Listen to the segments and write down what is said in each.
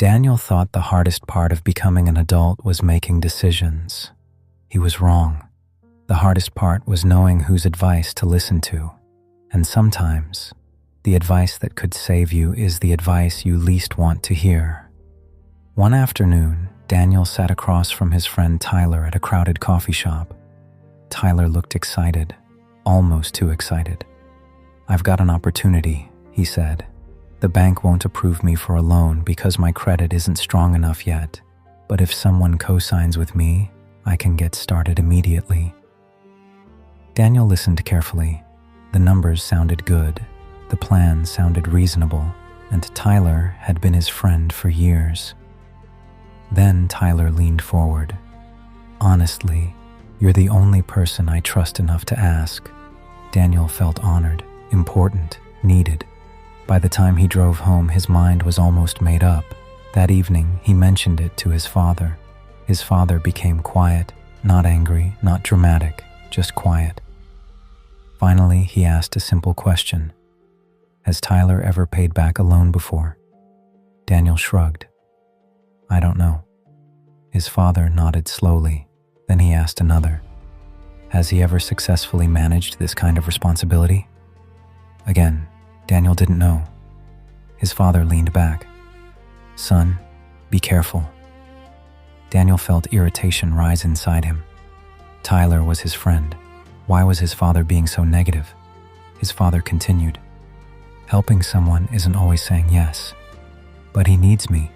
Daniel thought the hardest part of becoming an adult was making decisions. He was wrong. The hardest part was knowing whose advice to listen to. And sometimes, the advice that could save you is the advice you least want to hear. One afternoon, Daniel sat across from his friend Tyler at a crowded coffee shop. Tyler looked excited, almost too excited. "I've got an opportunity," he said. "The bank won't approve me for a loan because my credit isn't strong enough yet. But if someone co-signs with me, I can get started immediately." Daniel listened carefully. The numbers sounded good, the plan sounded reasonable, and Tyler had been his friend for years. Then Tyler leaned forward. "Honestly, you're the only person I trust enough to ask." Daniel felt honored, important, needed. By the time he drove home, his mind was almost made up. That evening, he mentioned it to his father. His father became quiet, not angry, not dramatic, just quiet. Finally, he asked a simple question. "Has Tyler ever paid back a loan before?" Daniel shrugged. "I don't know." His father nodded slowly. Then he asked another. "Has he ever successfully managed this kind of responsibility?" Again, Daniel didn't know. His father leaned back. "Son, be careful." Daniel felt irritation rise inside him. Tyler was his friend. Why was his father being so negative? His father continued. "Helping someone isn't always saying yes. But he needs me.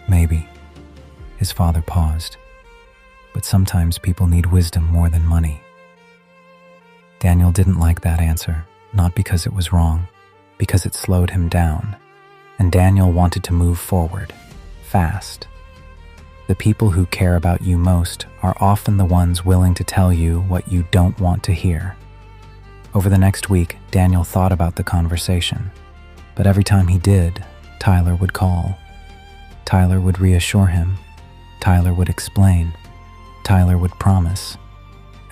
Maybe." His father paused. "But sometimes people need wisdom more than money." Daniel didn't like that answer, not because it was wrong, because it slowed him down. And Daniel wanted to move forward, fast. The people who care about you most are often the ones willing to tell you what you don't want to hear. Over the next week, Daniel thought about the conversation. But every time he did, Tyler would call. Tyler would reassure him. Tyler would explain. Tyler would promise.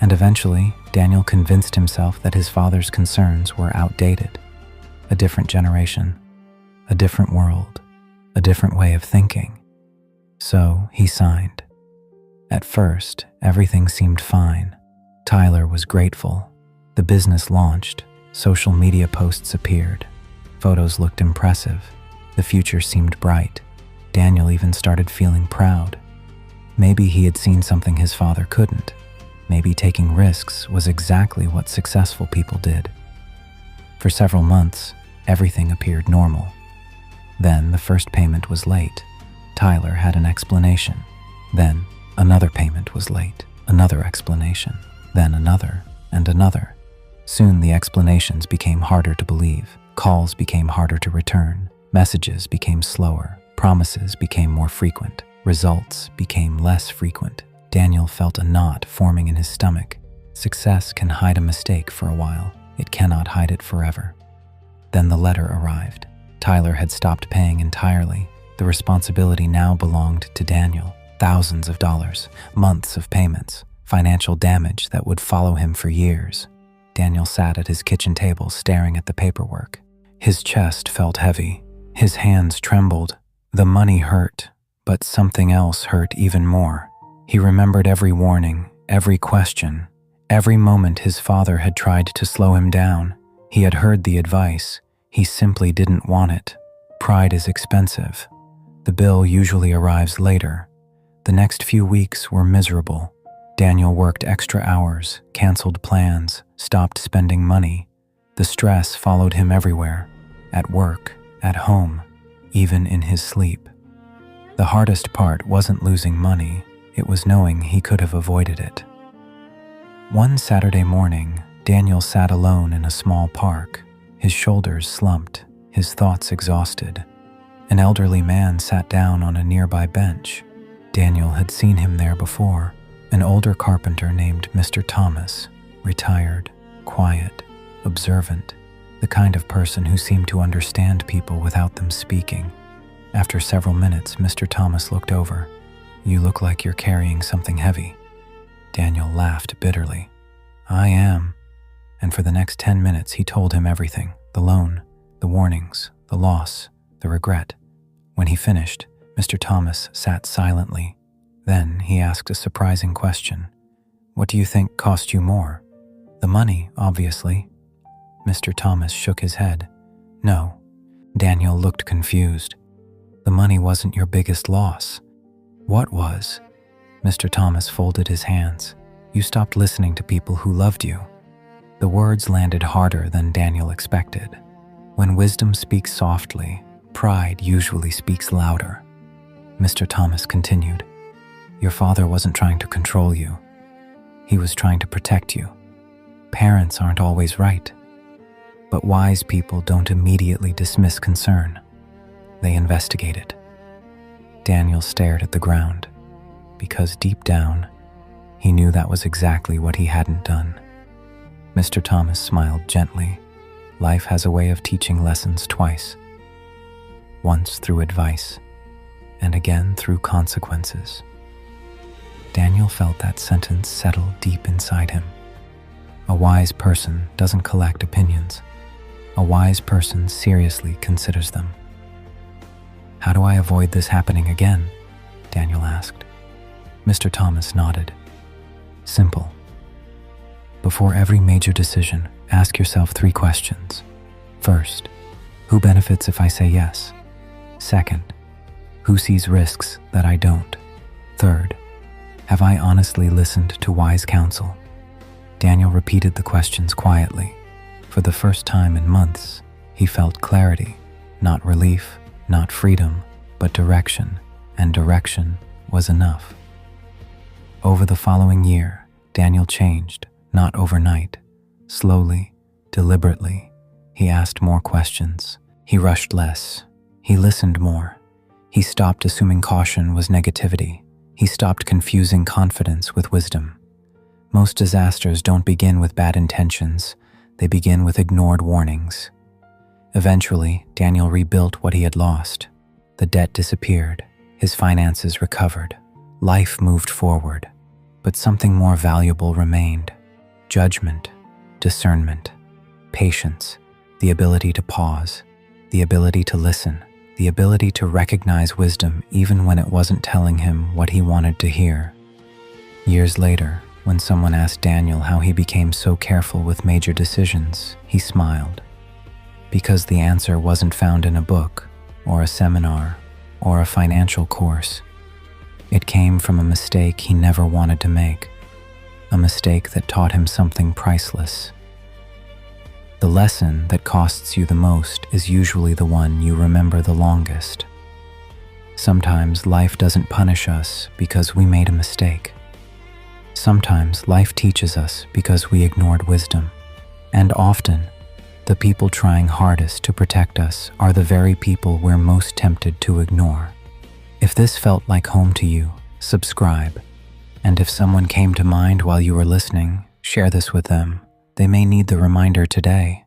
And eventually, Daniel convinced himself that his father's concerns were outdated. A different generation, a different world, a different way of thinking. So he signed. At first, everything seemed fine. Tyler was grateful. The business launched. Social media posts appeared. Photos looked impressive. The future seemed bright. Daniel even started feeling proud. Maybe he had seen something his father couldn't. Maybe taking risks was exactly what successful people did. For several months, everything appeared normal. Then the first payment was late. Tyler had an explanation. Then another payment was late. Another explanation. Then another and another. Soon the explanations became harder to believe. Calls became harder to return. Messages became slower. Promises became more frequent. Results became less frequent. Daniel felt a knot forming in his stomach. Success can hide a mistake for a while. It cannot hide it forever. Then the letter arrived. Tyler had stopped paying entirely. The responsibility now belonged to Daniel. Thousands of dollars, months of payments, financial damage that would follow him for years. Daniel sat at his kitchen table staring at the paperwork. His chest felt heavy. His hands trembled. The money hurt, but something else hurt even more. He remembered every warning, every question, every moment his father had tried to slow him down. He had heard the advice. He simply didn't want it. Pride is expensive. The bill usually arrives later. The next few weeks were miserable. Daniel worked extra hours, canceled plans, stopped spending money. The stress followed him everywhere, at work, at home, even in his sleep. The hardest part wasn't losing money, it was knowing he could have avoided it. One Saturday morning, Daniel sat alone in a small park, his shoulders slumped, his thoughts exhausted. An elderly man sat down on a nearby bench. Daniel had seen him there before, an older carpenter named Mr. Thomas, retired, quiet, observant, the kind of person who seemed to understand people without them speaking. After several minutes, Mr. Thomas looked over. "You look like you're carrying something heavy." Daniel laughed bitterly. "I am." And for the next 10 minutes, he told him everything, the loan, the warnings, the loss, the regret. When he finished, Mr. Thomas sat silently. Then he asked a surprising question. What do you think cost you more? The money, obviously. Mr. Thomas shook his head. No. Daniel looked confused. The money wasn't your biggest loss. What was? Mr. Thomas folded his hands. You stopped listening to people who loved you. The words landed harder than Daniel expected. When wisdom speaks softly, pride usually speaks louder. Mr. Thomas continued. Your father wasn't trying to control you. He was trying to protect you. Parents aren't always right. But wise people don't immediately dismiss concern. They investigate it. Daniel stared at the ground, because deep down, he knew that was exactly what he hadn't done. Mr. Thomas smiled gently. Life has a way of teaching lessons twice. Once through advice, and again through consequences. Daniel felt that sentence settle deep inside him. A wise person doesn't collect opinions. A wise person seriously considers them. How do I avoid this happening again? Daniel asked. Mr. Thomas nodded. Simple. Before every major decision, ask yourself 3 questions. First, who benefits if I say yes? Second, who sees risks that I don't? Third, have I honestly listened to wise counsel? Daniel repeated the questions quietly. For the first time in months, he felt clarity, not relief, not freedom, but direction, and direction was enough. Over the following year, Daniel changed, not overnight. Slowly, deliberately, he asked more questions. He rushed less. He listened more. He stopped assuming caution was negativity. He stopped confusing confidence with wisdom. Most disasters don't begin with bad intentions. They begin with ignored warnings. Eventually, Daniel rebuilt what he had lost. The debt disappeared. His finances recovered. Life moved forward. But something more valuable remained. Judgment, discernment, patience, the ability to pause, the ability to listen, the ability to recognize wisdom even when it wasn't telling him what he wanted to hear. Years later, when someone asked Daniel how he became so careful with major decisions, he smiled. Because the answer wasn't found in a book, or a seminar, or a financial course. It came from a mistake he never wanted to make. A mistake that taught him something priceless. The lesson that costs you the most is usually the one you remember the longest. Sometimes life doesn't punish us because we made a mistake. Sometimes life teaches us because we ignored wisdom. And often, the people trying hardest to protect us are the very people we're most tempted to ignore. If this felt like home to you, subscribe. And if someone came to mind while you were listening, share this with them. They may need the reminder today.